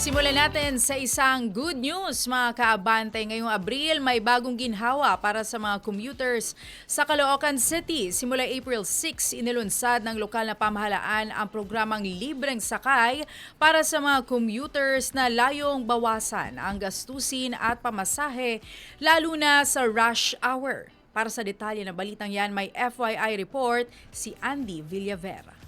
Simulan natin sa isang good news mga kaabante. Ngayong Abril, may bagong ginhawa para sa mga commuters sa Caloocan City. Simula April 6, inilunsad ng lokal na pamahalaan ang programang libreng sakay para sa mga commuters na layong bawasan ang gastusin at pamasahe, lalo na sa rush hour. Para sa detalye na balitang yan, may FYI report si Andy Villavera.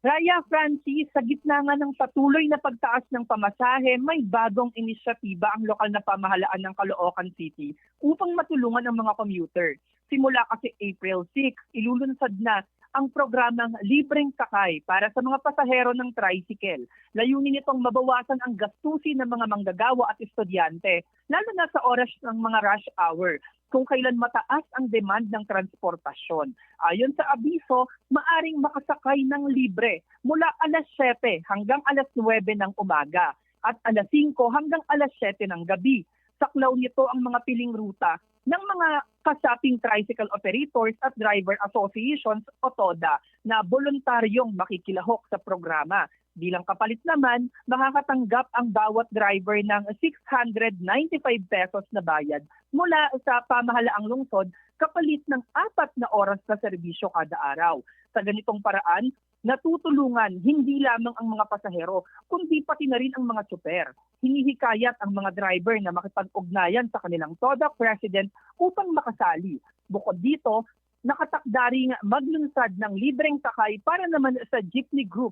Raya Francis, sa gitna nga ng patuloy na pagtaas ng pamasahe, may bagong inisyatiba ang lokal na pamahalaan ng Caloocan City upang matulungan ang mga commuter. Simula kasi April 6, ilulunsad na ang programang libreng sakay para sa mga pasahero ng tricycle. Layunin nitong mabawasan ang gastusin ng mga manggagawa at estudyante, lalo na sa oras ng mga rush hour, kung kailan mataas ang demand ng transportasyon. Ayon sa abiso, maaring makasakay ng libre mula alas 7 hanggang alas 9 ng umaga at alas 5 hanggang alas 7 ng gabi. Saklaw nito ang mga piling ruta ng mga kasaping tricycle operators at driver associations o TODA na voluntaryong makikilahok sa programa. Bilang kapalit naman, makakatanggap ang bawat driver ng 695 pesos na bayad mula sa pamahalaang lungsod kapalit ng 4 na oras na serbisyo kada araw. Sa ganitong paraan, natutulungan hindi lamang ang mga pasahero, kundi pati na rin ang mga tsuper. Hinihikayat ang mga driver na makipag-ugnayan sa kanilang TODA president upang makasali. Bukod dito, nakatakda ring maglunsad ng libreng sakay para naman sa jeepney group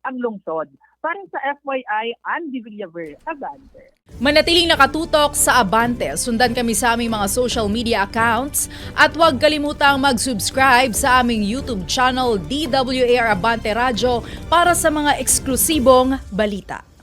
ang lungsod. Para sa FYI, Andy Villavera, Abante. Manatiling nakatutok sa Abante. Sundan kami sa aming mga social media accounts at huwag kalimutang mag-subscribe sa aming YouTube channel DWAR Abante Radio para sa mga eksklusibong balita.